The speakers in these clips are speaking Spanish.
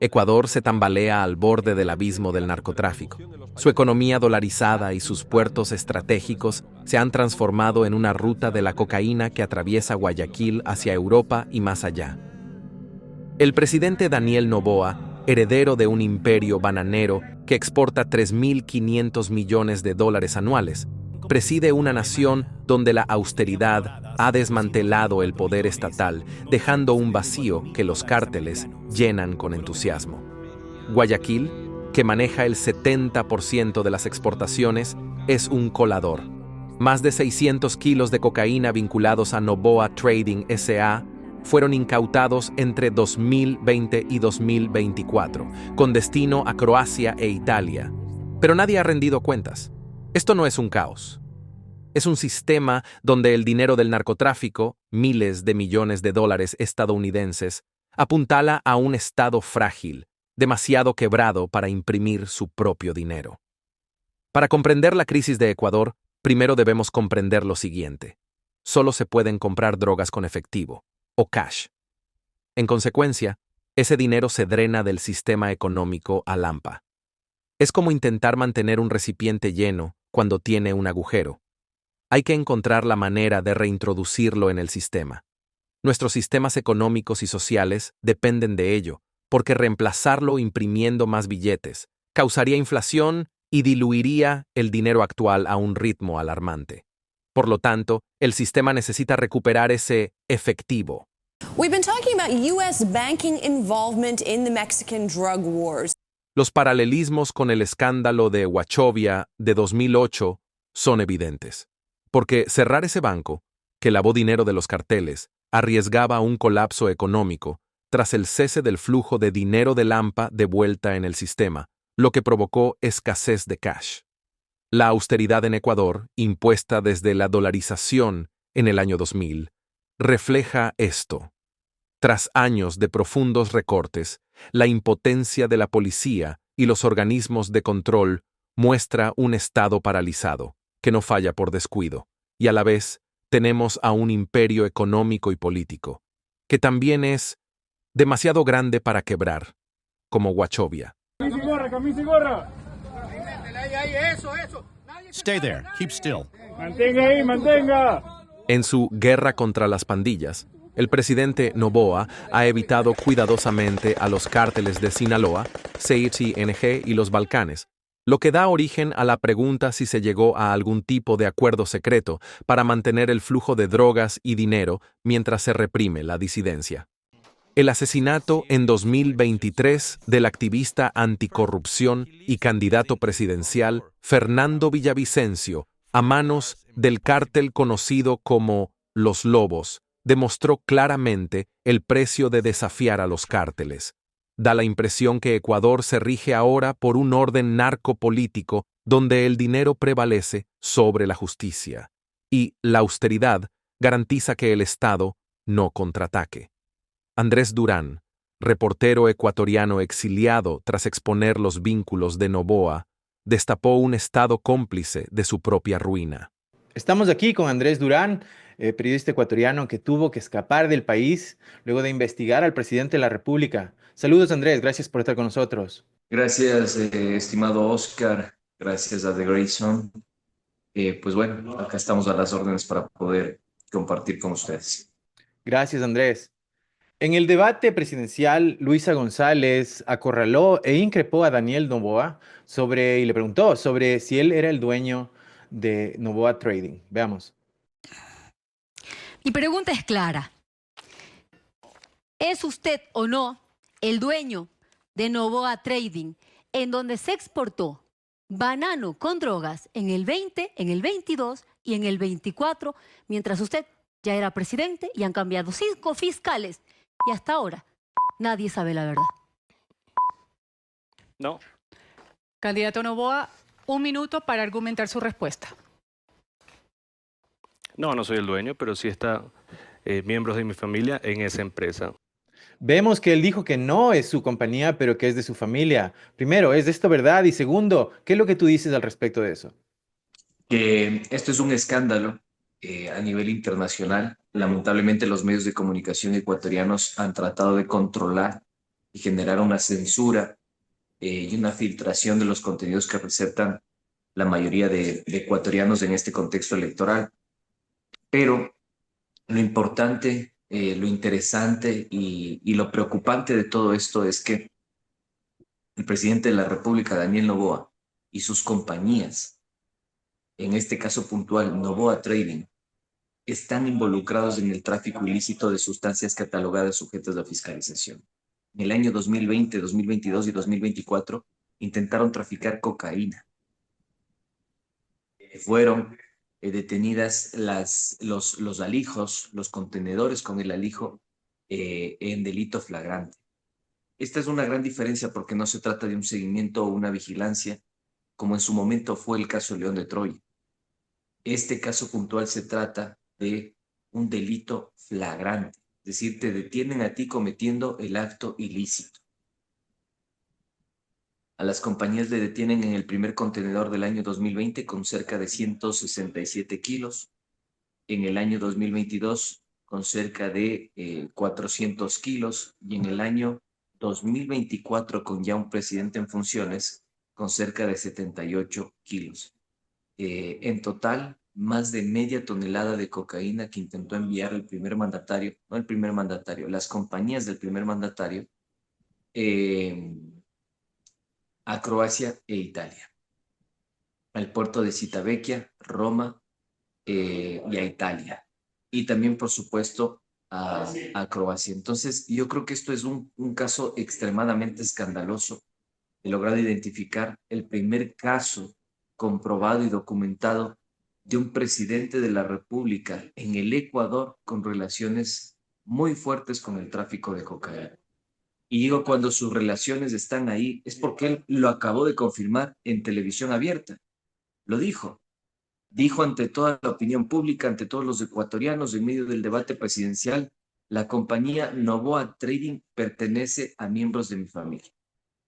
Ecuador se tambalea al borde del abismo del narcotráfico. Su economía dolarizada y sus puertos estratégicos se han transformado en una ruta de la cocaína que atraviesa Guayaquil hacia Europa y más allá. El presidente Daniel Noboa, heredero de un imperio bananero que exporta 3.500 millones de dólares anuales, preside una nación donde la austeridad ha desmantelado el poder estatal, dejando un vacío que los cárteles llenan con entusiasmo. Guayaquil, que maneja el 70% de las exportaciones, es un colador. Más de 600 kilos de cocaína vinculados a Noboa Trading S.A. fueron incautados entre 2020 y 2024, con destino a Croacia e Italia. Pero nadie ha rendido cuentas. Esto no es un caos. Es un sistema donde el dinero del narcotráfico, miles de millones de dólares estadounidenses, apuntala a un estado frágil, demasiado quebrado para imprimir su propio dinero. Para comprender la crisis de Ecuador, primero debemos comprender lo siguiente. Solo se pueden comprar drogas con efectivo, o cash. En consecuencia, ese dinero se drena del sistema económico a lampa. Es como intentar mantener un recipiente lleno cuando tiene un agujero. Hay que encontrar la manera de reintroducirlo en el sistema. Nuestros sistemas económicos y sociales dependen de ello, porque reemplazarlo imprimiendo más billetes causaría inflación y diluiría el dinero actual a un ritmo alarmante. Por lo tanto, el sistema necesita recuperar ese efectivo. We've been talking about U.S. banking involvement in the Mexican drug wars. Los paralelismos con el escándalo de Wachovia de 2008 son evidentes, porque cerrar ese banco, que lavó dinero de los carteles, arriesgaba un colapso económico tras el cese del flujo de dinero del AMPA de vuelta en el sistema, lo que provocó escasez de cash. La austeridad en Ecuador, impuesta desde la dolarización en el año 2000, refleja esto. Tras años de profundos recortes, la impotencia de la policía y los organismos de control muestra un Estado paralizado, que no falla por descuido, y a la vez tenemos a un imperio económico y político, que también es demasiado grande para quebrar, como Wachovia. Camisa y gorra. Stay there. Keep still. Mantenga ahí, mantenga. En su guerra contra las pandillas, el presidente Noboa ha evitado cuidadosamente a los cárteles de Sinaloa, CICNG y los Balcanes, lo que da origen a la pregunta si se llegó a algún tipo de acuerdo secreto para mantener el flujo de drogas y dinero mientras se reprime la disidencia. El asesinato en 2023 del activista anticorrupción y candidato presidencial Fernando Villavicencio a manos del cártel conocido como Los Lobos demostró claramente el precio de desafiar a los cárteles. Da la impresión que Ecuador se rige ahora por un orden narcopolítico donde el dinero prevalece sobre la justicia, y la austeridad garantiza que el Estado no contraataque. Andrés Durán, reportero ecuatoriano exiliado tras exponer los vínculos de Noboa, destapó un Estado cómplice de su propia ruina. Estamos aquí con Andrés Durán, periodista ecuatoriano que tuvo que escapar del país luego de investigar al presidente de la República. Saludos, Andrés, gracias por estar con nosotros. Gracias, estimado Oscar. Gracias a The Grayson. Pues bueno, acá estamos a las órdenes para poder compartir con ustedes. Gracias, Andrés. En el debate presidencial, Luisa González acorraló e increpó a Daniel Noboa y le preguntó sobre si él era el dueño de Noboa Trading. Veamos. Mi pregunta es clara. ¿Es usted o no el dueño de Noboa Trading, en donde se exportó banano con drogas en el 20, en el 22 y en el 24, mientras usted ya era presidente y han cambiado 5 fiscales y hasta ahora nadie sabe la verdad? No. Candidato Noboa, 1 minuto para argumentar su respuesta. No, no soy el dueño, pero sí están miembros de mi familia en esa empresa. Vemos que él dijo que no es su compañía, pero que es de su familia. Primero, ¿es esto verdad? Y segundo, ¿qué es lo que tú dices al respecto de eso? Que esto es un escándalo a nivel internacional. Lamentablemente los medios de comunicación ecuatorianos han tratado de controlar y generar una censura y una filtración de los contenidos que receptan la mayoría de ecuatorianos en este contexto electoral. Pero lo importante, lo interesante y lo preocupante de todo esto es que el presidente de la República, Daniel Noboa, y sus compañías, en este caso puntual, Noboa Trading, están involucrados en el tráfico ilícito de sustancias catalogadas sujetas a fiscalización. En el año 2020, 2022 y 2024 intentaron traficar cocaína. Fueron detenidas los alijos, los contenedores con el alijo en delito flagrante. Esta es una gran diferencia porque no se trata de un seguimiento o una vigilancia, como en su momento fue el caso León de Troya. Este caso puntual se trata de un delito flagrante, es decir, te detienen a ti cometiendo el acto ilícito. A las compañías le detienen en el primer contenedor del año 2020 con cerca de 167 kilos, en el año 2022 con cerca de 400 kilos y en el año 2024 con ya un presidente en funciones con cerca de 78 kilos. En total, más de media tonelada de cocaína que intentó enviar el primer mandatario, no el primer mandatario, las compañías del primer mandatario, a Croacia e Italia, al puerto de Civitavecchia, Roma y a Italia, y también, por supuesto, a Croacia. Entonces, yo creo que esto es un caso extremadamente escandaloso. He logrado identificar el primer caso comprobado y documentado de un presidente de la República en el Ecuador con relaciones muy fuertes con el tráfico de cocaína. Y digo, cuando sus relaciones están ahí, es porque él lo acabó de confirmar en televisión abierta. Lo dijo. Dijo ante toda la opinión pública, ante todos los ecuatorianos, en medio del debate presidencial, la compañía Noboa Trading pertenece a miembros de mi familia.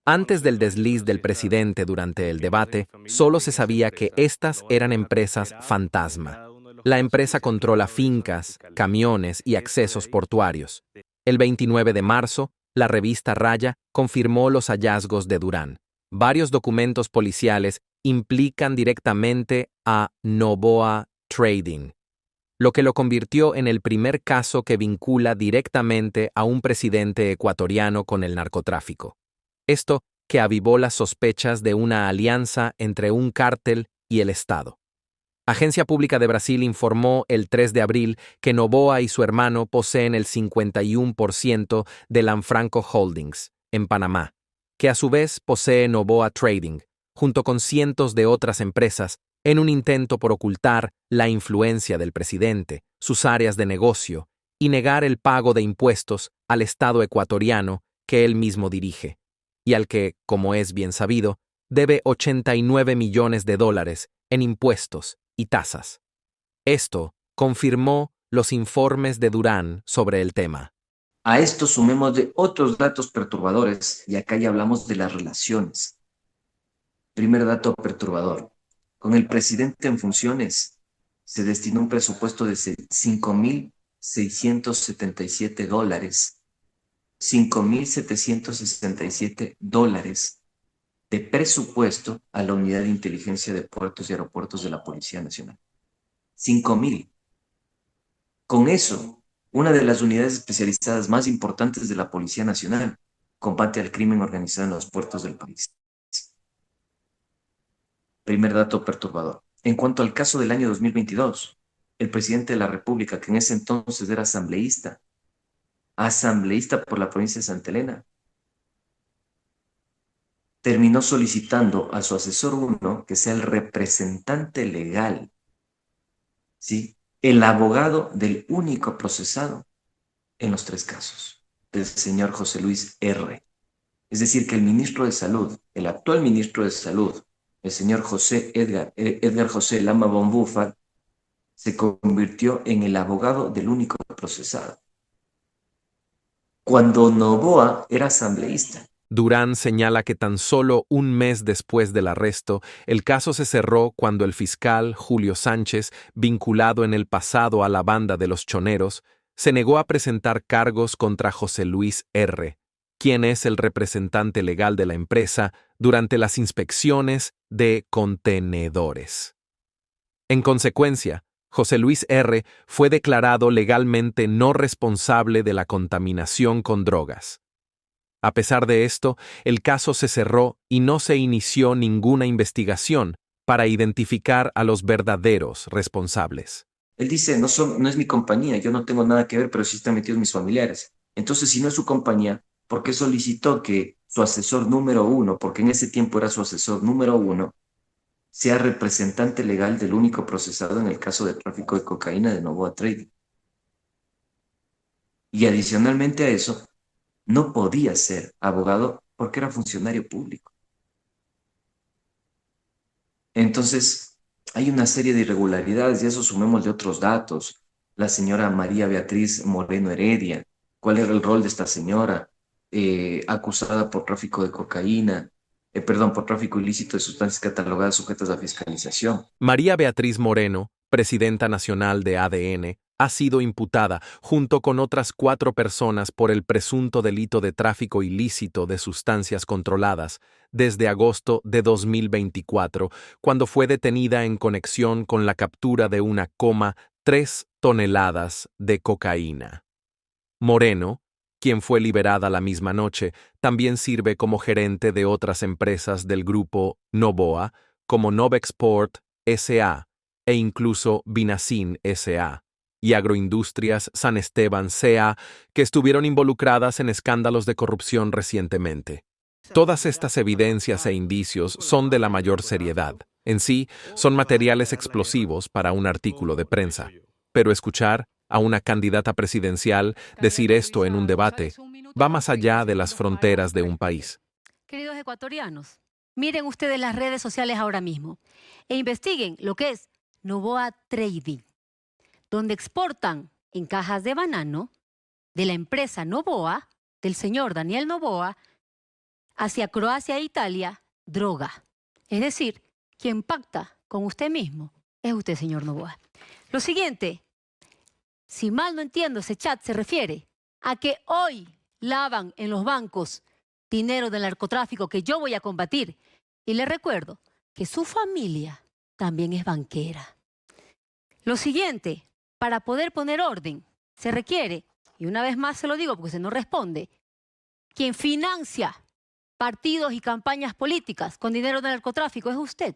Antes del desliz del presidente durante el debate, solo se sabía que estas eran empresas fantasma. La empresa controla fincas, camiones y accesos portuarios. El 29 de marzo, la revista Raya confirmó los hallazgos de Durán. Varios documentos policiales implican directamente a Noboa Trading, lo que lo convirtió en el primer caso que vincula directamente a un presidente ecuatoriano con el narcotráfico. Esto que avivó las sospechas de una alianza entre un cártel y el Estado. Agencia Pública de Brasil informó el 3 de abril que Noboa y su hermano poseen el 51% de Lanfranco Holdings, en Panamá, que a su vez posee Noboa Trading, junto con cientos de otras empresas, en un intento por ocultar la influencia del presidente, sus áreas de negocio y negar el pago de impuestos al Estado ecuatoriano que él mismo dirige, y al que, como es bien sabido, debe 89 millones de dólares en impuestos y tasas. Esto confirmó los informes de Durán sobre el tema. A esto sumemos de otros datos perturbadores, y acá ya hablamos de las relaciones. Primer dato perturbador. Con el presidente en funciones se destinó un presupuesto de 5.677 dólares. 5.767 dólares de presupuesto a la Unidad de Inteligencia de Puertos y Aeropuertos de la Policía Nacional. 5.000. Con eso, una de las unidades especializadas más importantes de la Policía Nacional combate al crimen organizado en los puertos del país. Primer dato perturbador. En cuanto al caso del año 2022, el presidente de la República, que en ese entonces era asambleísta por la provincia de Santa Elena, terminó solicitando a su asesor 1 que sea el representante legal, ¿sí? El abogado del único procesado en los 3 casos, del señor José Luis R. Es decir, que el ministro de Salud, el actual ministro de Salud, el señor Edgar José Lama Bonbufa, se convirtió en el abogado del único procesado, cuando Noboa era asambleísta. Durán señala que tan solo un mes después del arresto, el caso se cerró cuando el fiscal Julio Sánchez, vinculado en el pasado a la banda de los choneros, se negó a presentar cargos contra José Luis R., quién es el representante legal de la empresa durante las inspecciones de contenedores. En consecuencia, José Luis R. fue declarado legalmente no responsable de la contaminación con drogas. A pesar de esto, el caso se cerró y no se inició ninguna investigación para identificar a los verdaderos responsables. Él dice, no es mi compañía, yo no tengo nada que ver, pero sí están metidos mis familiares. Entonces, si no es su compañía, ¿por qué solicitó que su asesor número 1, porque en ese tiempo era su asesor número 1, sea representante legal del único procesado en el caso de tráfico de cocaína de Noboa Trading? Y adicionalmente a eso, no podía ser abogado porque era funcionario público. Entonces, hay una serie de irregularidades y eso sumemos de otros datos. La señora María Beatriz Moreno Heredia, ¿cuál era el rol de esta señora? Acusada por tráfico de cocaína, por tráfico ilícito de sustancias catalogadas sujetas a fiscalización. María Beatriz Moreno, presidenta nacional de ADN, ha sido imputada, junto con otras 4 personas, por el presunto delito de tráfico ilícito de sustancias controladas, desde agosto de 2024, cuando fue detenida en conexión con la captura de 1,3 toneladas de cocaína. Moreno, quien fue liberada la misma noche, también sirve como gerente de otras empresas del grupo Noboa, como Novexport S.A. e incluso Vinacin S.A. y Agroindustrias San Esteban C.A., que estuvieron involucradas en escándalos de corrupción recientemente. Todas estas evidencias e indicios son de la mayor seriedad. En sí, son materiales explosivos para un artículo de prensa. Pero escuchar a una candidata presidencial decir esto en un debate va más allá de las fronteras de un país. Queridos ecuatorianos, miren ustedes las redes sociales ahora mismo e investiguen lo que es Noboa Trading, donde exportan en cajas de banano de la empresa Noboa, del señor Daniel Noboa, hacia Croacia e Italia, droga. Es decir, quien pacta con usted mismo es usted, señor Noboa. Lo siguiente, si mal no entiendo, ese chat se refiere a que hoy lavan en los bancos dinero del narcotráfico que yo voy a combatir. Y le recuerdo que su familia también es banquera. Lo siguiente, para poder poner orden, se requiere, y una vez más se lo digo porque se no responde, quien financia partidos y campañas políticas con dinero del narcotráfico es usted.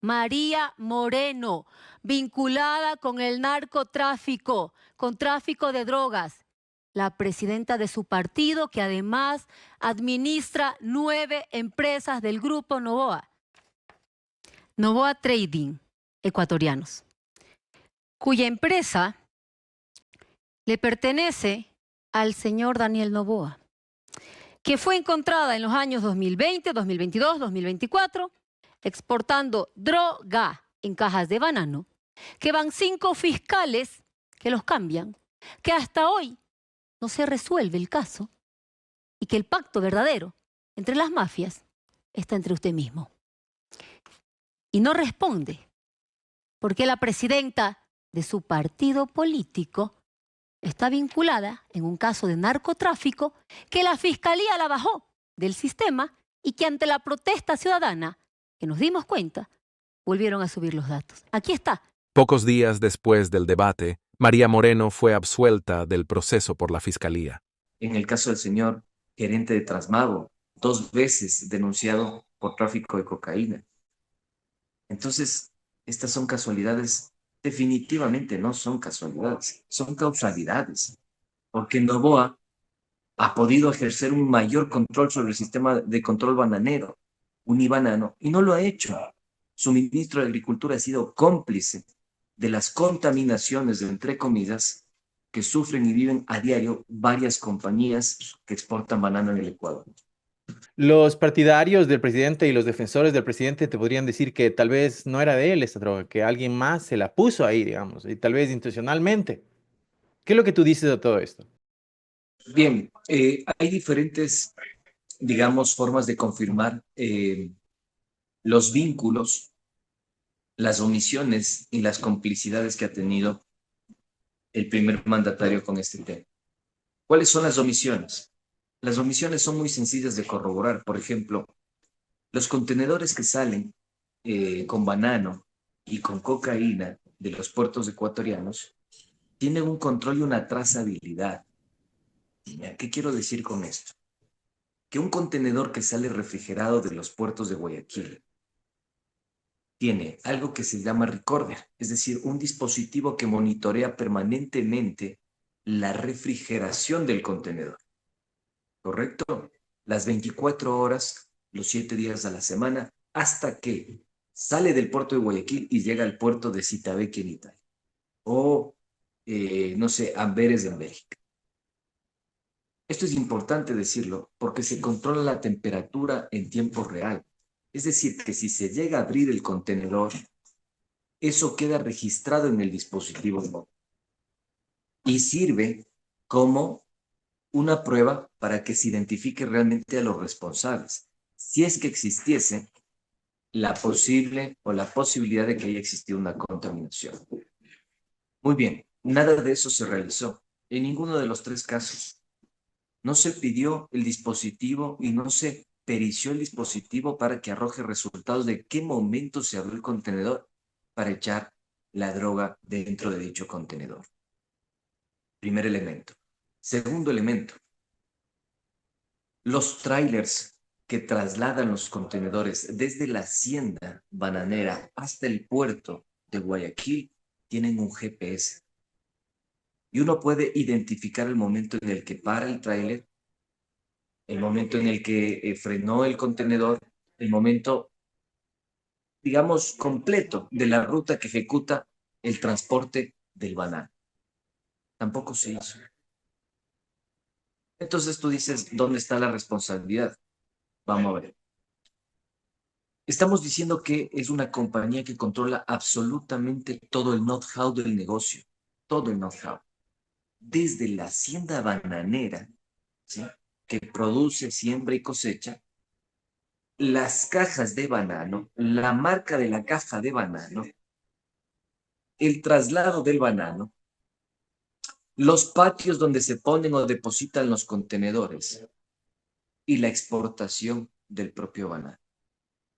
María Moreno, vinculada con el narcotráfico, con tráfico de drogas, la presidenta de su partido, que además administra 9 empresas del grupo Noboa. Noboa Trading, ecuatorianos, cuya empresa le pertenece al señor Daniel Noboa, que fue encontrada en los años 2020, 2022, 2024, exportando droga en cajas de banano, que van 5 fiscales que los cambian, que hasta hoy no se resuelve el caso y que el pacto verdadero entre las mafias está entre usted mismo. Y no responde porque la presidenta de su partido político está vinculada en un caso de narcotráfico que la fiscalía la bajó del sistema y que ante la protesta ciudadana que nos dimos cuenta, volvieron a subir los datos. Aquí está. Pocos días después del debate, María Moreno fue absuelta del proceso por la Fiscalía. En el caso del señor gerente de Transmago, 2 veces denunciado por tráfico de cocaína. Entonces, estas son casualidades. Definitivamente no son casualidades, son causalidades. Porque Noboa ha podido ejercer un mayor control sobre el sistema de control bananero, Unibanano, y no lo ha hecho. Su ministro de Agricultura ha sido cómplice de las contaminaciones, entre comillas, que sufren y viven a diario varias compañías que exportan banano en el Ecuador. Los partidarios del presidente y los defensores del presidente te podrían decir que tal vez no era de él esta droga, que alguien más se la puso ahí, digamos, y tal vez intencionalmente. ¿Qué es lo que tú dices de todo esto? Bien, hay diferentes, digamos, formas de confirmar los vínculos, las omisiones y las complicidades que ha tenido el primer mandatario con este tema. ¿Cuáles son las omisiones? Las omisiones son muy sencillas de corroborar. Por ejemplo, los contenedores que salen con banano y con cocaína de los puertos ecuatorianos tienen un control y una trazabilidad. ¿Qué quiero decir con esto? Que un contenedor que sale refrigerado de los puertos de Guayaquil tiene algo que se llama recorder, es decir, un dispositivo que monitorea permanentemente la refrigeración del contenedor, ¿correcto? Las 24 horas, los 7 días a la semana, hasta que sale del puerto de Guayaquil y llega al puerto de Citabeque en Italia, o, no sé, Amberes en Bélgica. Esto es importante decirlo porque se controla la temperatura en tiempo real. Es decir, que si se llega a abrir el contenedor, eso queda registrado en el dispositivo móvil y sirve como una prueba para que se identifique realmente a los responsables, si es que existiese la posibilidad de que haya existido una contaminación. Muy bien, nada de eso se realizó en ninguno de los 3 casos. No se pidió el dispositivo y no se perició el dispositivo para que arroje resultados de qué momento se abrió el contenedor para echar la droga dentro de dicho contenedor. Primer elemento. Segundo elemento. Los trailers que trasladan los contenedores desde la hacienda bananera hasta el puerto de Guayaquil tienen un GPS. Y uno puede identificar el momento en el que para el tráiler, el momento en el que frenó el contenedor, el momento, digamos, completo de la ruta que ejecuta el transporte del banano. Tampoco se hizo. Entonces tú dices, ¿dónde está la responsabilidad? Vamos a ver. Estamos diciendo que es una compañía que controla absolutamente todo el know-how del negocio, todo el know-how. Desde la hacienda bananera, ¿sí?, que produce, siembra y cosecha, las cajas de banano, la marca de la caja de banano, el traslado del banano, los patios donde se ponen o depositan los contenedores y la exportación del propio banano.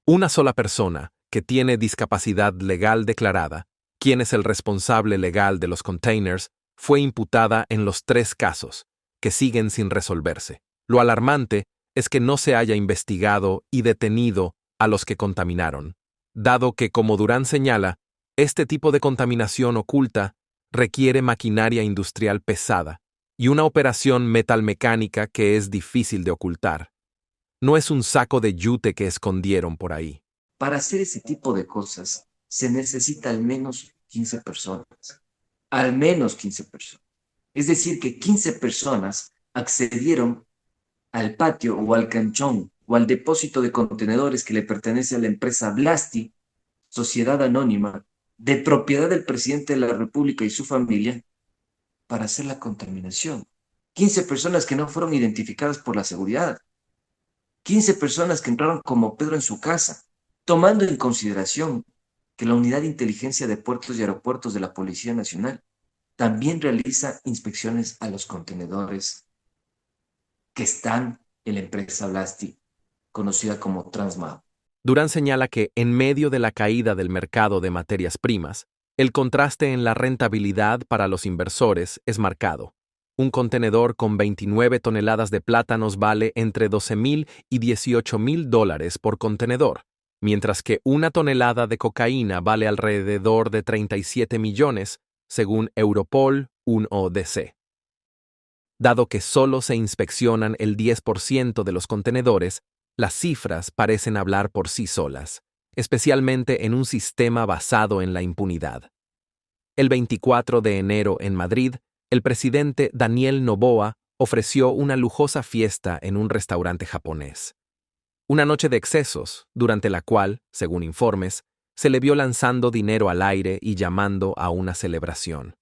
Una sola persona que tiene discapacidad legal declarada, quien es el responsable legal de los containers, fue imputada en los 3 casos, que siguen sin resolverse. Lo alarmante es que no se haya investigado y detenido a los que contaminaron, dado que, como Durán señala, este tipo de contaminación oculta requiere maquinaria industrial pesada y una operación metalmecánica que es difícil de ocultar. No es un saco de yute que escondieron por ahí. Para hacer ese tipo de cosas se necesita al menos 15 personas. Al menos 15 personas. Es decir, que 15 personas accedieron al patio o al canchón o al depósito de contenedores que le pertenece a la empresa Blasti, sociedad anónima, de propiedad del presidente de la República y su familia, para hacer la contaminación. 15 personas que no fueron identificadas por la seguridad. 15 personas que entraron como Pedro en su casa, tomando en consideración que la Unidad de Inteligencia de Puertos y Aeropuertos de la Policía Nacional también realiza inspecciones a los contenedores que están en la empresa Blasti, conocida como Transmao. Durán señala que, en medio de la caída del mercado de materias primas, el contraste en la rentabilidad para los inversores es marcado. Un contenedor con 29 toneladas de plátanos vale entre $12,000 y $18,000 por contenedor, mientras que una tonelada de cocaína vale alrededor de 37 millones, según Europol, un ODC. Dado que solo se inspeccionan el 10% de los contenedores, las cifras parecen hablar por sí solas, especialmente en un sistema basado en la impunidad. El 24 de enero en Madrid, el presidente Daniel Noboa ofreció una lujosa fiesta en un restaurante japonés. Una noche de excesos, durante la cual, según informes, se le vio lanzando dinero al aire y llamando a una celebración.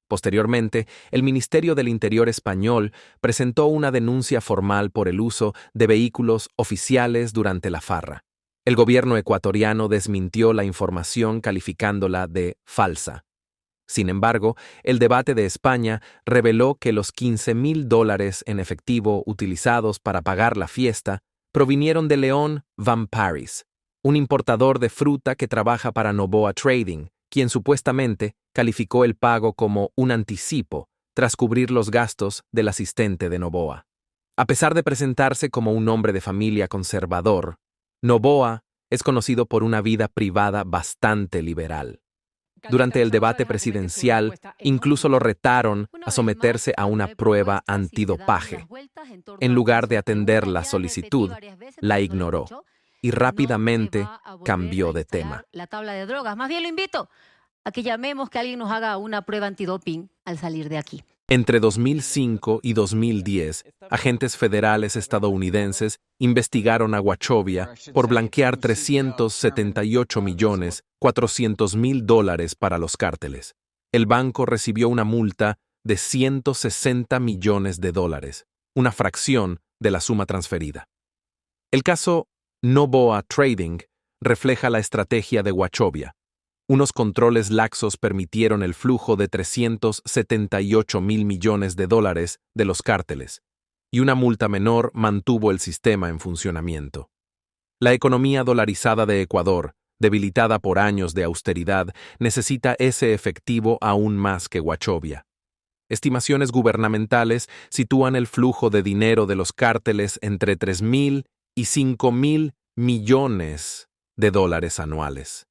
Posteriormente, el Ministerio del Interior español presentó una denuncia formal por el uso de vehículos oficiales durante la farra. El gobierno ecuatoriano desmintió la información calificándola de falsa. Sin embargo, el debate de España reveló que los $15,000 en efectivo utilizados para pagar la fiesta provinieron de León Van Paris, un importador de fruta que trabaja para Noboa Trading, quien supuestamente calificó el pago como un anticipo tras cubrir los gastos del asistente de Noboa. A pesar de presentarse como un hombre de familia conservador, Noboa es conocido por una vida privada bastante liberal. Durante el debate presidencial, incluso lo retaron a someterse a una prueba antidopaje. En lugar de atender la solicitud, la ignoró y rápidamente cambió de tema. La tabla de drogas. Más bien lo invito a que llamemos que alguien nos haga una prueba antidoping al salir de aquí. Entre 2005 y 2010, agentes federales estadounidenses investigaron a Wachovia por blanquear $378.400.000 para los cárteles. El banco recibió una multa de $160 millones, una fracción de la suma transferida. El caso Noboa Trading refleja la estrategia de Wachovia. Unos controles laxos permitieron el flujo de $378 millones de los cárteles, y una multa menor mantuvo el sistema en funcionamiento. La economía dolarizada de Ecuador, debilitada por años de austeridad, necesita ese efectivo aún más que Wachovia. Estimaciones gubernamentales sitúan el flujo de dinero de los cárteles entre 3.000 y 5.000 millones de dólares anuales,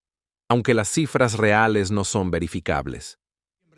aunque las cifras reales no son verificables.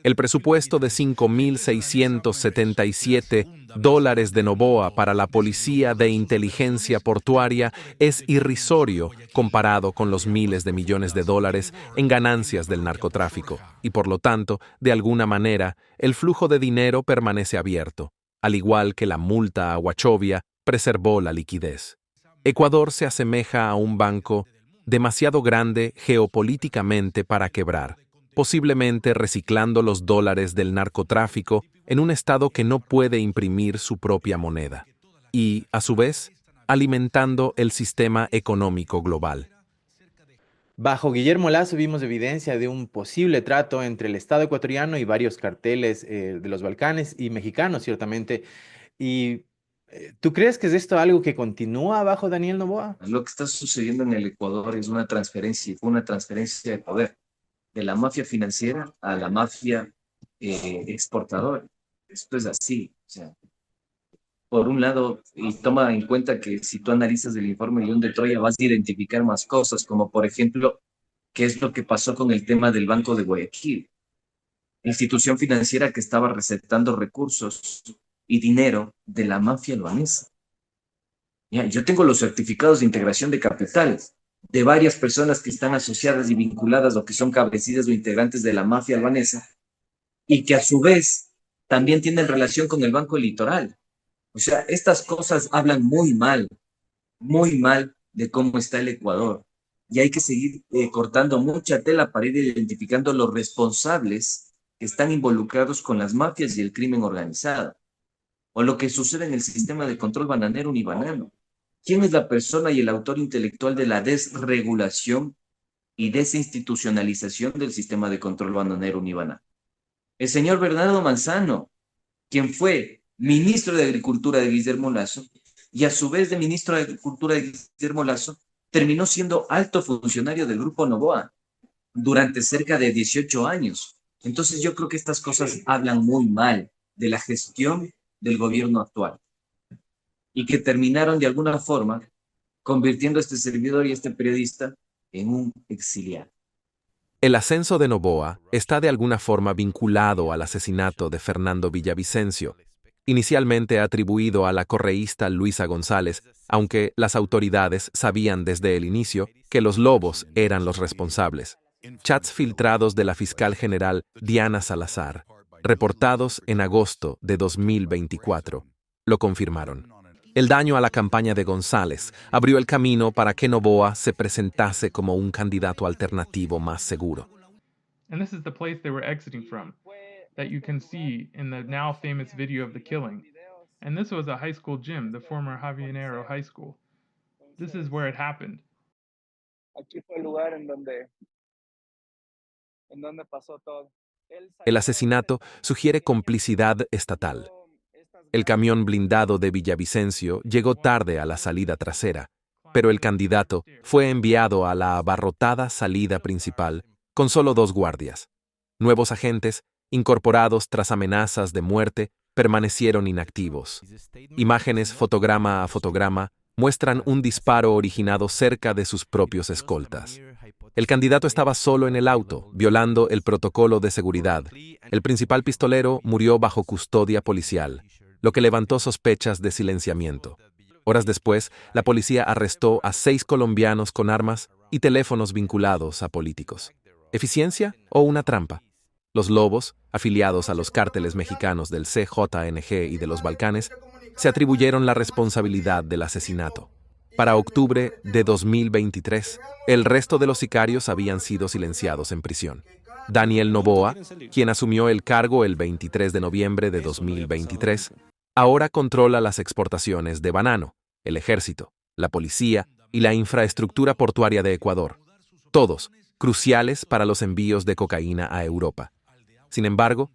El presupuesto de $5.677 de Noboa para la Policía de Inteligencia Portuaria es irrisorio comparado con los miles de millones de dólares en ganancias del narcotráfico, y por lo tanto, de alguna manera, el flujo de dinero permanece abierto, al igual que la multa a Wachovia preservó la liquidez. Ecuador se asemeja a un banco demasiado grande geopolíticamente para quebrar, posiblemente reciclando los dólares del narcotráfico en un estado que no puede imprimir su propia moneda, y, a su vez, alimentando el sistema económico global. Bajo Guillermo Lasso vimos evidencia de un posible trato entre el Estado ecuatoriano y varios carteles de los Balcanes y mexicanos, ciertamente. Y ¿tú crees que es esto algo que continúa bajo Daniel Noboa? Lo que está sucediendo en el Ecuador es una transferencia de poder de la mafia financiera a la mafia exportadora. Esto es así. O sea, por un lado, y toma en cuenta que si tú analizas el informe León de Troya, vas a identificar más cosas, como por ejemplo, qué es lo que pasó con el tema del Banco de Guayaquil, institución financiera que estaba receptando recursos y dinero de la mafia albanesa. Ya, yo tengo los certificados de integración de capital de varias personas que están asociadas y vinculadas o que son cabecillas o integrantes de la mafia albanesa y que a su vez también tienen relación con el Banco Litoral. O sea, estas cosas hablan muy mal de cómo está el Ecuador. Y hay que seguir cortando mucha tela para ir identificando los responsables que están involucrados con las mafias y el crimen organizado. O lo que sucede en el sistema de control bananero unibanano. ¿Quién es la persona y el autor intelectual de la desregulación y desinstitucionalización del sistema de control bananero unibanano? El señor Bernardo Manzano, quien fue ministro de Agricultura de Guillermo Lasso, y a su vez de ministro de Agricultura de Guillermo Lasso, terminó siendo alto funcionario del Grupo Noboa durante cerca de 18 años. Entonces yo creo que estas cosas hablan muy mal de la gestión del gobierno actual y que terminaron de alguna forma convirtiendo a este servidor y a este periodista en un exiliado. El ascenso de Noboa está de alguna forma vinculado al asesinato de Fernando Villavicencio, inicialmente atribuido a la correísta Luisa González, aunque las autoridades sabían desde el inicio que los lobos eran los responsables. Chats filtrados de la fiscal general Diana Salazar, reportados en agosto de 2024, lo confirmaron. El daño a la campaña de González abrió el camino para que Noboa se presentase como un candidato alternativo más seguro. And this is the place they were exiting from, that you can see in the now famous video of the killing. And this was a high school gym, the former Javianero High School. This is where it happened. Aquí fue el lugar en donde pasó todo. El asesinato sugiere complicidad estatal. El camión blindado de Villavicencio llegó tarde a la salida trasera, pero el candidato fue enviado a la abarrotada salida principal con solo 2 guardias. Nuevos agentes, incorporados tras amenazas de muerte, permanecieron inactivos. Imágenes fotograma a fotograma muestran un disparo originado cerca de sus propios escoltas. El candidato estaba solo en el auto, violando el protocolo de seguridad. El principal pistolero murió bajo custodia policial, lo que levantó sospechas de silenciamiento. Horas después, la policía arrestó a 6 colombianos con armas y teléfonos vinculados a políticos. ¿Eficiencia o una trampa? Los Lobos, afiliados a los cárteles mexicanos del CJNG y de los Balcanes, se atribuyeron la responsabilidad del asesinato. Para octubre de 2023, el resto de los sicarios habían sido silenciados en prisión. Daniel Noboa, quien asumió el cargo el 23 de noviembre de 2023, ahora controla las exportaciones de banano, el ejército, la policía y la infraestructura portuaria de Ecuador, todos cruciales para los envíos de cocaína a Europa. Sin embargo,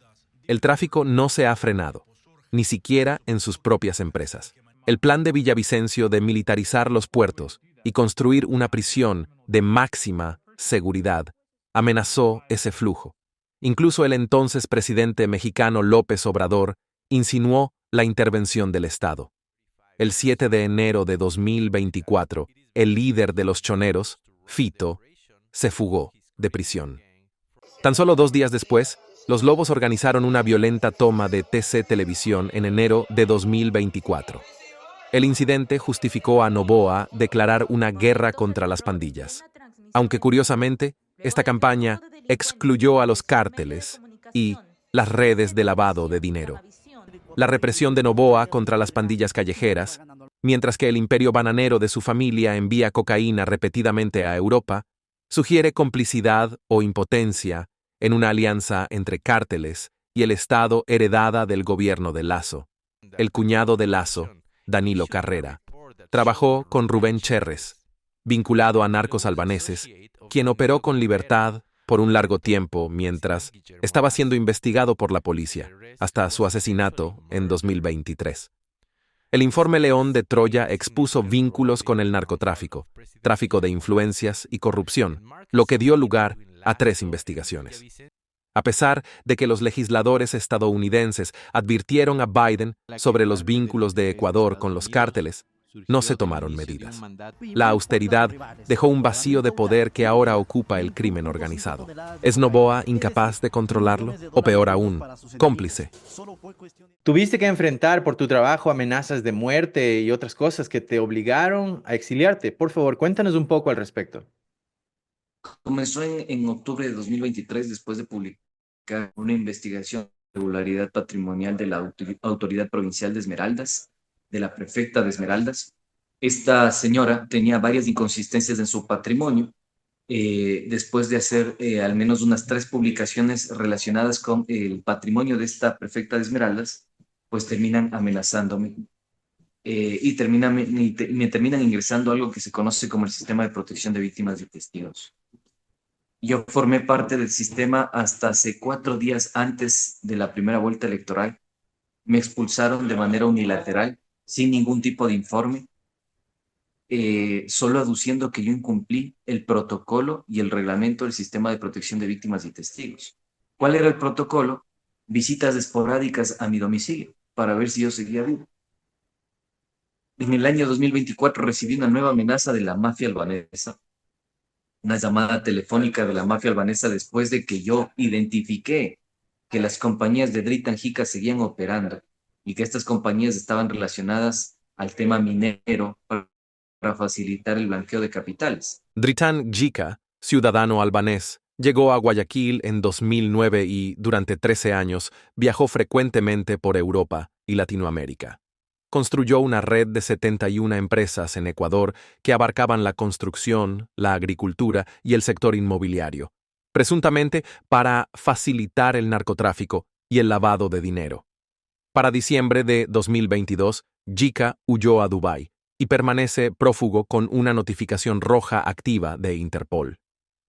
el tráfico no se ha frenado, ni siquiera en sus propias empresas. El plan de Villavicencio de militarizar los puertos y construir una prisión de máxima seguridad amenazó ese flujo. Incluso el entonces presidente mexicano López Obrador insinuó la intervención del Estado. El 7 de enero de 2024, el líder de los choneros, Fito, se fugó de prisión. Tan solo 2 días después, los Lobos organizaron una violenta toma de TC Televisión en enero de 2024. El incidente justificó a Noboa declarar una guerra contra las pandillas. Aunque curiosamente, esta campaña excluyó a los cárteles y las redes de lavado de dinero. La represión de Noboa contra las pandillas callejeras, mientras que el imperio bananero de su familia envía cocaína repetidamente a Europa, sugiere complicidad o impotencia en una alianza entre cárteles y el Estado heredada del gobierno de Lazo. El cuñado de Lazo, Danilo Carrera, trabajó con Rubén Cherres, vinculado a narcos albaneses, quien operó con libertad por un largo tiempo mientras estaba siendo investigado por la policía, hasta su asesinato en 2023. El informe León de Troya expuso vínculos con el narcotráfico, tráfico de influencias y corrupción, lo que dio lugar a 3 investigaciones. A pesar de que los legisladores estadounidenses advirtieron a Biden sobre los vínculos de Ecuador con los cárteles, no se tomaron medidas. La austeridad dejó un vacío de poder que ahora ocupa el crimen organizado. ¿Es Noboa incapaz de controlarlo? O peor aún, cómplice. Tuviste que enfrentar por tu trabajo amenazas de muerte y otras cosas que te obligaron a exiliarte. Por favor, cuéntanos un poco al respecto. Comenzó en octubre de 2023 después de publicar una investigación de irregularidad patrimonial de la Autoridad Provincial de Esmeraldas, de la prefecta de Esmeraldas. Esta señora tenía varias inconsistencias en su patrimonio. Después de hacer al menos unas 3 publicaciones relacionadas con el patrimonio de esta prefecta de Esmeraldas, pues terminan amenazándome y me terminan ingresando algo que se conoce como el Sistema de Protección de Víctimas y Testigos. Yo formé parte del sistema hasta hace 4 días antes de la primera vuelta electoral. Me expulsaron de manera unilateral, sin ningún tipo de informe, solo aduciendo que yo incumplí el protocolo y el reglamento del Sistema de Protección de Víctimas y Testigos. ¿Cuál era el protocolo? Visitas esporádicas a mi domicilio para ver si yo seguía vivo. En el año 2024 recibí una nueva amenaza de la mafia albanesa, una llamada telefónica de la mafia albanesa después de que yo identifiqué que las compañías de Dritan Jica seguían operando y que estas compañías estaban relacionadas al tema minero para facilitar el blanqueo de capitales. Dritan Jica, ciudadano albanés, llegó a Guayaquil en 2009 y, durante 13 años, viajó frecuentemente por Europa y Latinoamérica. Construyó una red de 71 empresas en Ecuador que abarcaban la construcción, la agricultura y el sector inmobiliario, presuntamente para facilitar el narcotráfico y el lavado de dinero. Para diciembre de 2022, Jica huyó a Dubái y permanece prófugo con una notificación roja activa de Interpol.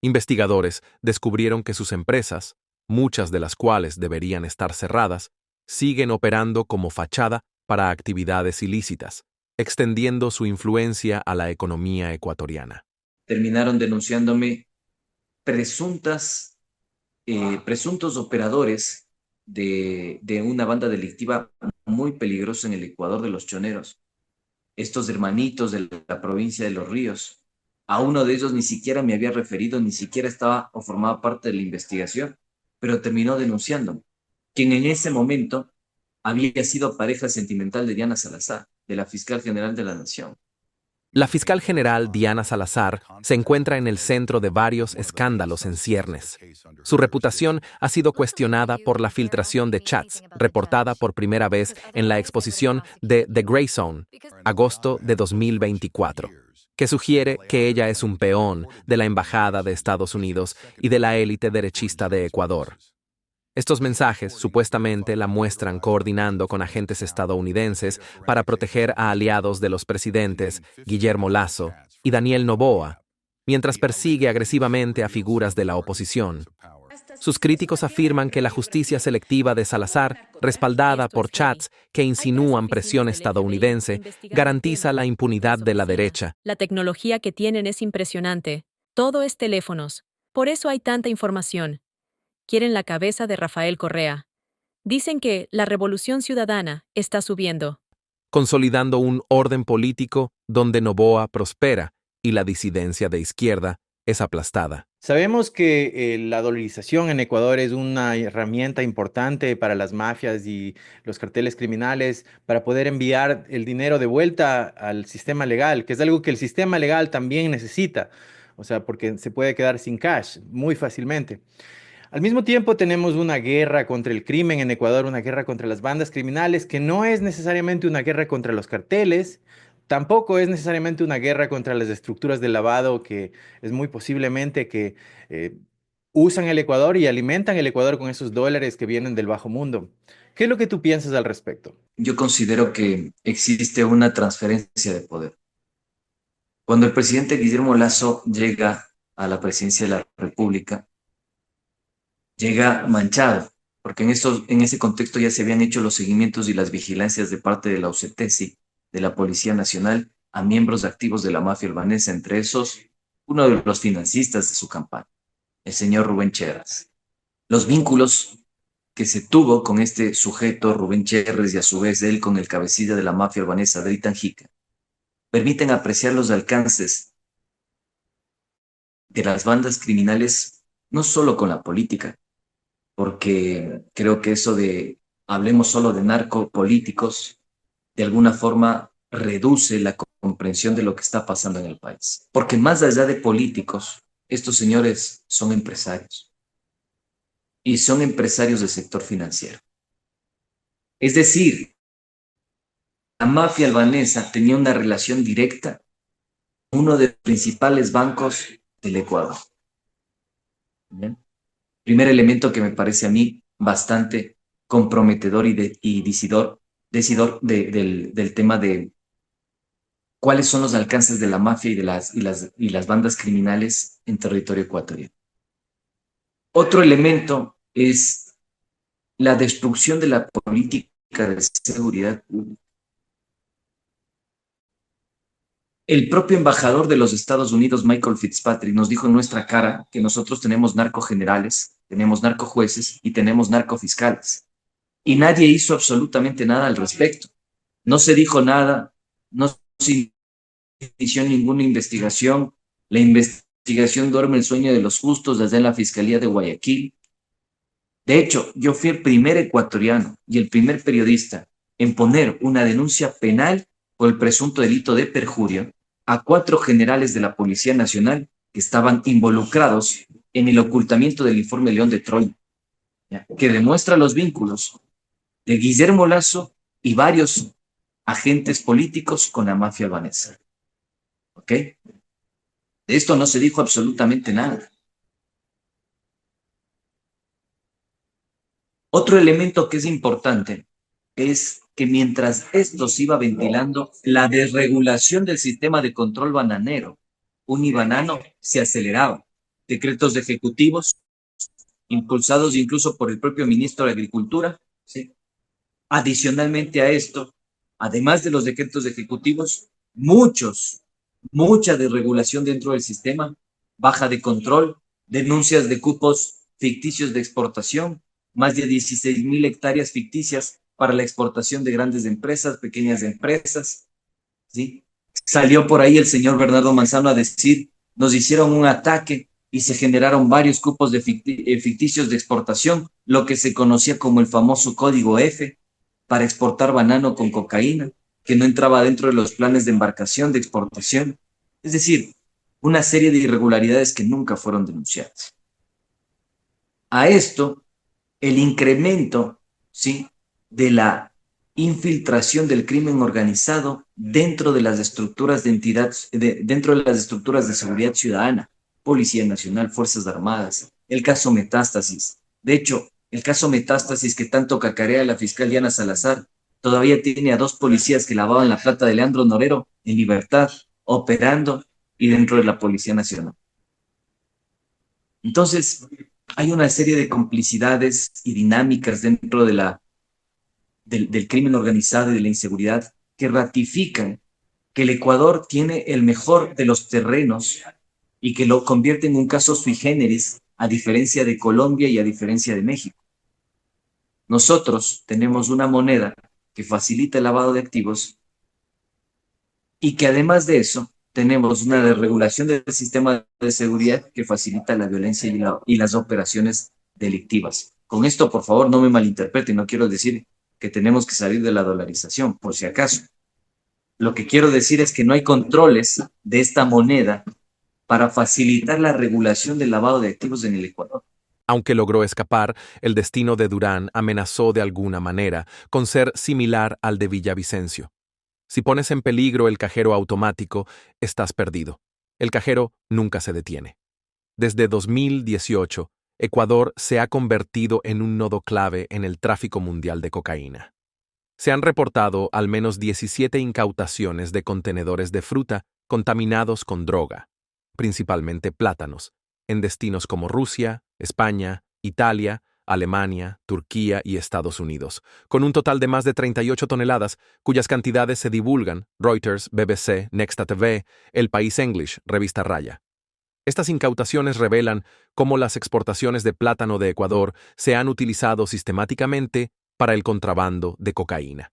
Investigadores descubrieron que sus empresas, muchas de las cuales deberían estar cerradas, siguen operando como fachada para actividades ilícitas, extendiendo su influencia a la economía ecuatoriana. Terminaron denunciándome presuntos operadores de una banda delictiva muy peligrosa en el Ecuador de los Choneros. Estos hermanitos de la provincia de Los Ríos. A uno de ellos ni siquiera me había referido, ni siquiera estaba o formaba parte de la investigación, pero terminó denunciándome, quien en ese momento había sido pareja sentimental de Diana Salazar, de la fiscal general de la Nación. La fiscal general Diana Salazar se encuentra en el centro de varios escándalos en ciernes. Su reputación ha sido cuestionada por la filtración de chats, reportada por primera vez en la exposición de The Grey Zone, agosto de 2024, que sugiere que ella es un peón de la Embajada de Estados Unidos y de la élite derechista de Ecuador. Estos mensajes supuestamente la muestran coordinando con agentes estadounidenses para proteger a aliados de los presidentes Guillermo Lasso y Daniel Noboa, mientras persigue agresivamente a figuras de la oposición. Sus críticos afirman que la justicia selectiva de Salazar, respaldada por chats que insinúan presión estadounidense, garantiza la impunidad de la derecha. La tecnología que tienen es impresionante. Todo es teléfonos. Por eso hay tanta información. Quieren la cabeza de Rafael Correa. Dicen que la revolución ciudadana está subiendo, consolidando un orden político donde Noboa prospera y la disidencia de izquierda es aplastada. Sabemos que la dolarización en Ecuador es una herramienta importante para las mafias y los carteles criminales para poder enviar el dinero de vuelta al sistema legal, que es algo que el sistema legal también necesita, o sea, porque se puede quedar sin cash muy fácilmente. Al mismo tiempo tenemos una guerra contra el crimen en Ecuador, una guerra contra las bandas criminales, que no es necesariamente una guerra contra los carteles, tampoco es necesariamente una guerra contra las estructuras de lavado, que es muy posiblemente que usan el Ecuador y alimentan el Ecuador con esos dólares que vienen del bajo mundo. ¿Qué es lo que tú piensas al respecto? Yo considero que existe una transferencia de poder. Cuando el presidente Guillermo Lasso llega a la presidencia de la República, llega manchado, porque en ese contexto ya se habían hecho los seguimientos y las vigilancias de parte de la UCTESI, de la Policía Nacional, a miembros activos de la mafia albanesa, entre esos, uno de los financistas de su campaña, el señor Rubén Cherres. Los vínculos que se tuvo con este sujeto, Rubén Cherres, y a su vez él con el cabecilla de la mafia albanesa, Dritan Jica, permiten apreciar los alcances de las bandas criminales, no solo con la política, porque creo que eso de hablemos solo de narcopolíticos, de alguna forma reduce la comprensión de lo que está pasando en el país. Porque más allá de políticos, estos señores son empresarios. Y son empresarios del sector financiero. Es decir, la mafia albanesa tenía una relación directa con uno de los principales bancos del Ecuador. ¿Bien? Primer elemento que me parece a mí bastante comprometedor y decidor del tema de cuáles son los alcances de la mafia y las bandas criminales en territorio ecuatoriano. Otro elemento es la destrucción de la política de seguridad pública. El propio embajador de los Estados Unidos, Michael Fitzpatrick, nos dijo en nuestra cara que nosotros tenemos narcogenerales, tenemos narcojueces y tenemos narcofiscales. Y nadie hizo absolutamente nada al respecto. No se dijo nada, no se inició ninguna investigación. La investigación duerme el sueño de los justos desde la Fiscalía de Guayaquil. De hecho, yo fui el primer ecuatoriano y el primer periodista en poner una denuncia penal por el presunto delito de perjurio a 4 generales de la Policía Nacional que estaban involucrados en el ocultamiento del informe León de Troya, que demuestra los vínculos de Guillermo Lasso y varios agentes políticos con la mafia albanesa. ¿Ok? De esto no se dijo absolutamente nada. Otro elemento que es importante es que mientras esto se iba ventilando, la desregulación del sistema de control bananero, unibanano, se aceleraba. Decretos de ejecutivos impulsados incluso por el propio ministro de Agricultura, ¿sí? Adicionalmente a esto, además de los decretos ejecutivos, mucha desregulación dentro del sistema, baja de control, denuncias de cupos ficticios de exportación, más de 16.000 hectáreas ficticias para la exportación de grandes empresas, pequeñas empresas, ¿sí? Salió por ahí el señor Bernardo Manzano a decir, nos hicieron un ataque y se generaron varios cupos de ficticios de exportación, lo que se conocía como el famoso código F, para exportar banano con cocaína, que no entraba dentro de los planes de embarcación de exportación. Es decir, una serie de irregularidades que nunca fueron denunciadas. A esto, el incremento, ¿sí?, de la infiltración del crimen organizado dentro de las estructuras dentro de las estructuras de seguridad ciudadana, Policía Nacional, Fuerzas Armadas, el caso Metástasis. De hecho, el caso Metástasis que tanto cacarea la fiscal Diana Salazar, todavía tiene a 2 policías que lavaban la plata de Leandro Norero en libertad, operando y dentro de la Policía Nacional. Entonces, hay una serie de complicidades y dinámicas dentro de del crimen organizado y de la inseguridad que ratifican que el Ecuador tiene el mejor de los terrenos y que lo convierte en un caso sui generis, a diferencia de Colombia y a diferencia de México. Nosotros tenemos una moneda que facilita el lavado de activos y que además de eso tenemos una desregulación del sistema de seguridad que facilita la violencia y las operaciones delictivas. Con esto, por favor, no me malinterpreten, no quiero decir que tenemos que salir de la dolarización, por si acaso. Lo que quiero decir es que no hay controles de esta moneda para facilitar la regulación del lavado de activos en el Ecuador. Aunque logró escapar, el destino de Durán amenazó de alguna manera con ser similar al de Villavicencio. Si pones en peligro el cajero automático, estás perdido. El cajero nunca se detiene. Desde 2018, Ecuador se ha convertido en un nodo clave en el tráfico mundial de cocaína. Se han reportado al menos 17 incautaciones de contenedores de fruta contaminados con droga, principalmente plátanos, en destinos como Rusia, España, Italia, Alemania, Turquía y Estados Unidos, con un total de más de 38 toneladas, cuyas cantidades se divulgan Reuters, BBC, Nexta TV, El País English, Revista Raya. Estas incautaciones revelan cómo las exportaciones de plátano de Ecuador se han utilizado sistemáticamente para el contrabando de cocaína.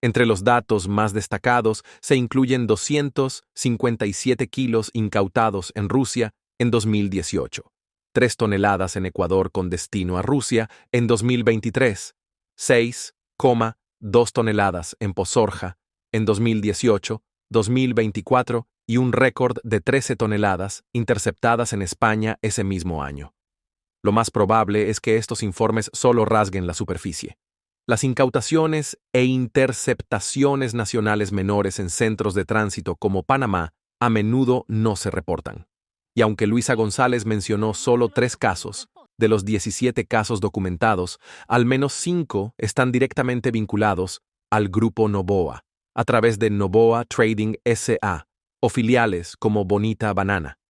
Entre los datos más destacados se incluyen 257 kilos incautados en Rusia en 2018, 3 toneladas en Ecuador con destino a Rusia en 2023, 6,2 toneladas en Pozorja en 2018, 2024 y un récord de 13 toneladas interceptadas en España ese mismo año. Lo más probable es que estos informes solo rasguen la superficie. Las incautaciones e interceptaciones nacionales menores en centros de tránsito como Panamá a menudo no se reportan. Y aunque Luisa González mencionó solo 3 casos, de los 17 casos documentados, al menos 5 están directamente vinculados al Grupo Noboa, a través de Noboa Trading S.A., o filiales como Bonita Banana.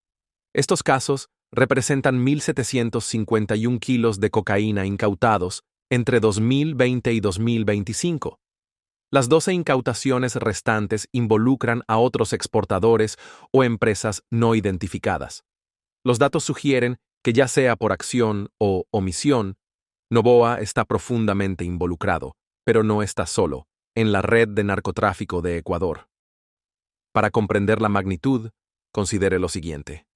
Estos casos representan 1.751 kilos de cocaína incautados entre 2020 y 2025. Las 12 incautaciones restantes involucran a otros exportadores o empresas no identificadas. Los datos sugieren que ya sea por acción o omisión, Noboa está profundamente involucrado, pero no está solo, en la red de narcotráfico de Ecuador. Para comprender la magnitud, considere lo siguiente.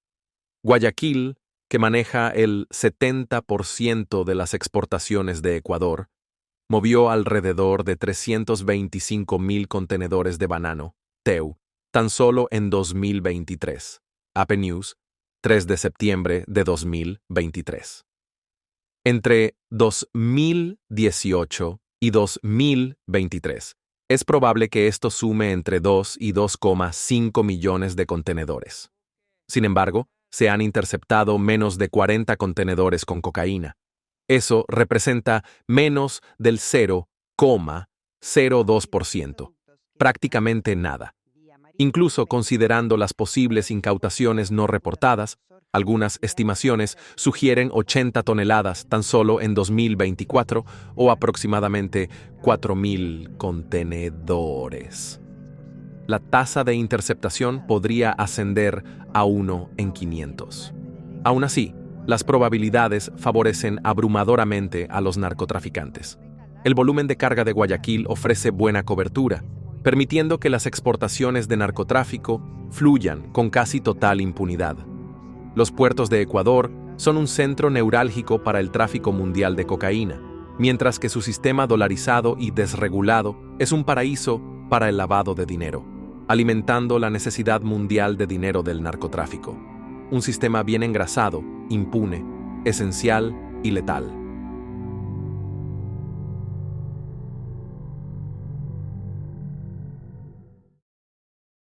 Guayaquil, que maneja el 70% de las exportaciones de Ecuador, movió alrededor de 325.000 contenedores de banano, TEU, tan solo en 2023. AP News, 3 de septiembre de 2023. Entre 2018 y 2023, es probable que esto sume entre 2 y 2,5 millones de contenedores. Sin embargo, se han interceptado menos de 40 contenedores con cocaína. Eso representa menos del 0,02%, prácticamente nada. Incluso considerando las posibles incautaciones no reportadas, Algunas estimaciones sugieren 80 toneladas tan solo en 2024 o aproximadamente 4.000 contenedores. La tasa de interceptación podría ascender a 1 en 500. Aún así, las probabilidades favorecen abrumadoramente a los narcotraficantes. El volumen de carga de Guayaquil ofrece buena cobertura, permitiendo que las exportaciones de narcotráfico fluyan con casi total impunidad. Los puertos de Ecuador son un centro neurálgico para el tráfico mundial de cocaína, mientras que su sistema dolarizado y desregulado es un paraíso para el lavado de dinero, alimentando la necesidad mundial de dinero del narcotráfico. Un sistema bien engrasado, impune, esencial y letal.